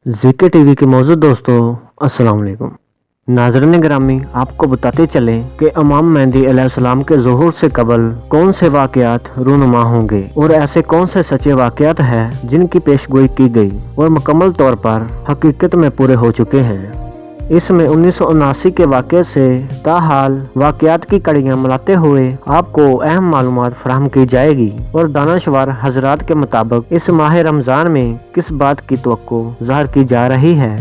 ज़ीके TV के मौजूद दोस्तों अस्सलाम वालेकुम। नाज़रीन ग्रामी, आपको बताते चले कि इमाम मेहदी अलैहिस्सलाम के ज़ुहूर से कबल कौन से वाक़यात रूनुमा होंगे और ऐसे कौन से सच्चे वाक़यात हैं जिनकी पेशगोई की गई और मुकम्मल तौर पर हकीकत में पूरे हो चुके हैं। इसमें 1979 के वाक़ये से ताहाल वाक़यात की कड़ियाँ मिलाते हुए आपको अहम मालूमात फराहम की जाएगी और दानश्वर हजरात के मुताबिक इस माह रमज़ान में किस बात की तवक्को ज़ाहिर की जा रही है।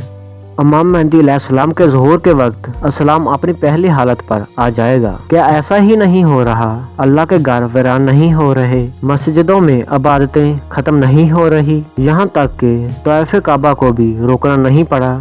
इमाम मेहदी अलैहिस्सलाम के ज़ुहूर के वक्त अस्सलाम अपनी पहली हालत पर आ जाएगा। क्या ऐसा ही नहीं हो रहा? अल्लाह के घर वीरान नहीं हो रहे, मस्जिदों में इबादतें ख़त्म नहीं हो रही, यहाँ तक कि तवाफ़ काबा को भी रोकना नहीं पड़ा।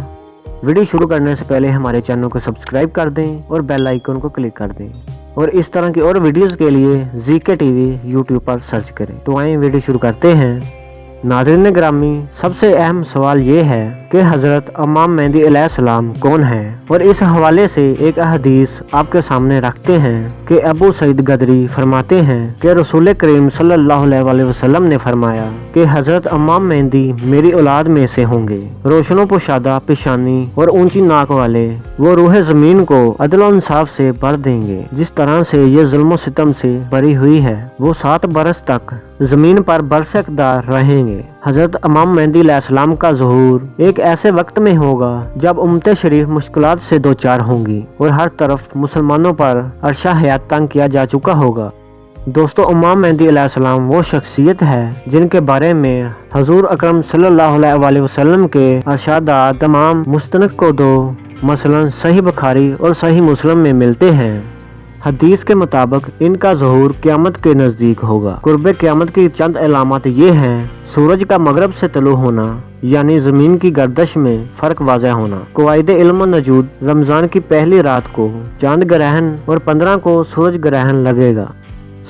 वीडियो शुरू करने से पहले हमारे चैनल को सब्सक्राइब कर दें और बेल आइकन को क्लिक कर दें और इस तरह की और वीडियोस के लिए ज़ीके टीवी यूट्यूब पर सर्च करें। तो आइए वीडियो शुरू करते हैं। नाज़रीन ग्रामी, सबसे अहम सवाल ये है कि हज़रत इमाम मेहदी अलैहिस्सलाम कौन है, और इस हवाले से एक हदीस आपके सामने रखते हैं कि अबू सईद गदरी फरमाते हैं कि रसूल करीम सल्लल्लाहु अलैहि वसल्लम ने फरमाया कि हज़रत इमाम मेहदी मेरी औलाद में से होंगे, रोशनो पोशादा पेशानी और ऊंची नाक वाले। वो रूह ज़मीन को अदल और इंसाफ से भर देंगे जिस तरह से ये जुल्म सितम से भरी हुई है। वो 7 बरस तक जमीन पर बरसकदार रहेंगे। हजरत इमाम मेहदी अलैहिस्सलाम का ज़ुहूर एक ऐसे वक्त में होगा जब उम्मत शरीफ मुश्किलात से दो चार होंगी और हर तरफ मुसलमानों पर अरशा हयात तंग किया जा चुका होगा। दोस्तों, इमाम मेहदी अलैहिस्सलाम वो शख्सियत है जिनके बारे में हजूर अकरम सल्लल्लाहु अलैहि वसल्लम के अरशादात तमाम मुस्तनद को दो मसलन सही बुखारी और सही मुस्लिम में मिलते हैं। हदीस के मुताबिक इनका ज़ुहूर क़यामत के नज़दीक होगा। कुर्बे क़यामत की चंद अलामत ये हैं: सूरज का मगरब से तलू होना, यानी ज़मीन की गर्दश में फ़र्क वाज़ह होना। क़वाइद इल्म नजूद, रमज़ान की पहली रात को चांद ग्रहण और 15 को सूरज ग्रहण लगेगा।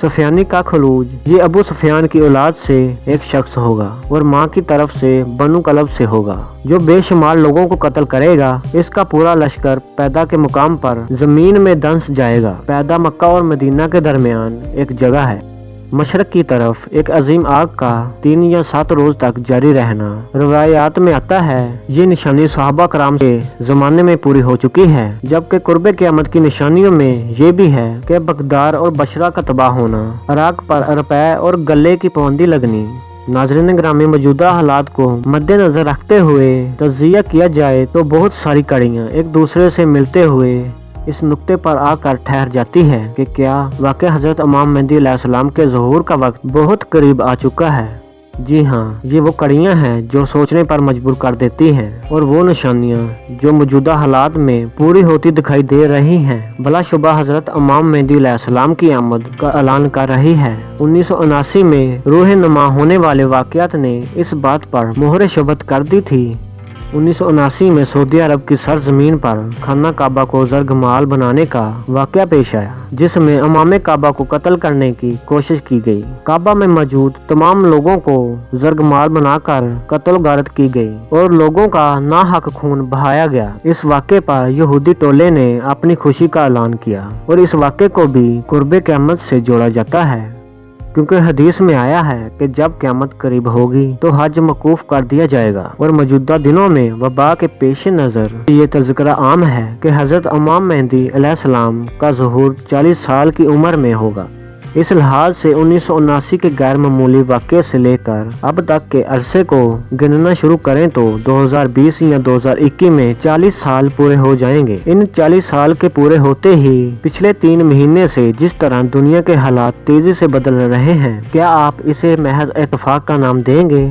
सुफियानी का खलूज, ये अबू सुफियान की औलाद से एक शख्स होगा और माँ की तरफ से बनु कलब से होगा जो बेशुमार लोगों को कत्ल करेगा। इसका पूरा लश्कर पैदा के मुकाम पर जमीन में दंस जाएगा। पैदा मक्का और मदीना के दरमियान एक जगह है। मशरक की तरफ एक अजीम आग का 3 या 7 रोज तक जारी रहना। रवायात में आता है ये निशानी सहाबा कराम के जमाने में पूरी हो चुकी है, जबकि कुर्बे क़यामत की निशानियों में ये भी है कि बगदार और बशरा का तबाह होना, इराक पर रुपए और गले की पाबंदी लगनी। नाज़रीन ग्रामी, मौजूदा हालात को मद्देनजर रखते हुए तज्जिया किया जाए तो बहुत सारी कड़ियाँ एक दूसरे से मिलते हुए इस नुक्ते पर आकर ठहर जाती है कि क्या वाकई हजरत इमाम मेहदी अलैहिस्सलाम के ज़ुहूर का वक्त बहुत करीब आ चुका है। जी हाँ, ये वो कड़ियाँ हैं जो सोचने पर मजबूर कर देती हैं और वो निशानियाँ जो मौजूदा हालात में पूरी होती दिखाई दे रही हैं बलाशुबा हजरत इमाम मेहदी अलैहिस्सलाम की आमद का ऐलान कर रही है। 1979 में रूह नुमा होने वाले वाक़यात ने इस बात पर मोहर शुबत कर दी थी। 1979 में सऊदी अरब की सरजमीन पर खाना काबा को जरगमाल बनाने का वाक़या पेश आया, जिसमें इमाम काबा को कत्ल करने की कोशिश की गई। काबा में मौजूद तमाम लोगों को जरगमाल बनाकर कत्ल गारत की गई और लोगों का नाहक खून बहाया गया। इस वाक़े पर यहूदी टोले ने अपनी खुशी का ऐलान किया और इस वाक़े को भी कुर्बे क़यामत से जोड़ा जाता है, क्योंकि हदीस में आया है कि जब क़यामत करीब होगी तो हज मौकूफ कर दिया जाएगा और मौजूदा दिनों में वबा के पेश नज़र ये तज़किरा आम है कि हज़रत इमाम मेहदी अलैहिस्सलाम का ज़ुहूर 40 साल की उम्र में होगा। इस लिहाज से 1979 के गैर मामूली वाक़ये से लेकर अब तक के अरसे को गिनना शुरू करें तो 2020 या 2021 में 40 साल पूरे हो जाएंगे। इन 40 साल के पूरे होते ही पिछले 3 महीने से जिस तरह दुनिया के हालात तेजी से बदल रहे हैं, क्या आप इसे महज इत्तेफाक का नाम देंगे?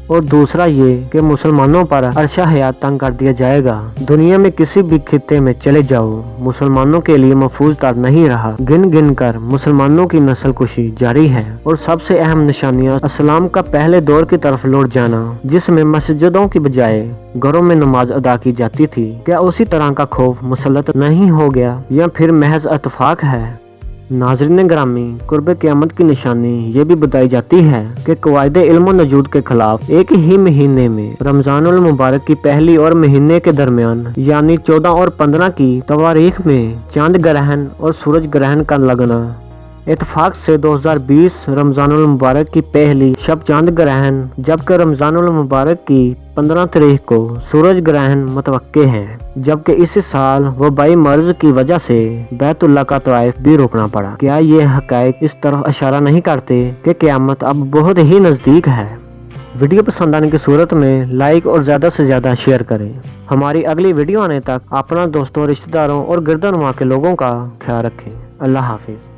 और दूसरा ये कि मुसलमानों पर अरशा हयात तंग कर दिया जाएगा। दुनिया में किसी भी खित्ते में चले जाओ, मुसलमानों के लिए महफूज तर नहीं रहा। गिन गिन कर मुसलमानों की नस्ल कुशी जारी है और सबसे अहम निशानियाँ इस्लाम का पहले दौर की तरफ लौट जाना, जिसमें मस्जिदों की बजाय घरों में नमाज अदा की जाती थी। क्या उसी तरह का खौफ मुसल्लत नहीं हो गया या फिर महज इत्तेफाक है? नाज़रीन ग्रामी, कुर्बे क़यामत की निशानी ये भी बताई जाती है कि क़वाइद इल्म नजूद के खिलाफ एक ही महीने में रमज़ानुल मुबारक की पहली और महीने के दरमियान यानी 14 और 15 की तवारीख में चांद ग्रहण और सूरज ग्रहण का लगना इत्तेफाक से 2020 रमजानुल मुबारक की पहली शब चांद ग्रहण, जबकि रमजानुल मुबारक की 15 तारीख को सूरज ग्रहण मुतवक्के है, जबकि इस साल वबाई मर्ज की वजह से बैतुल्लाह का तवाइफ भी रोकना पड़ा। क्या ये हकायक इस तरफ इशारा नहीं करते कि क़यामत अब बहुत ही नज़दीक है? वीडियो पसंद आने की सूरत में लाइक और ज़्यादा से ज़्यादा शेयर करें। हमारी अगली वीडियो आने तक अपना दोस्तों, रिश्तेदारों और गिरदनुमा के लोगों का ख्याल रखें। अल्लाह हाफिज़।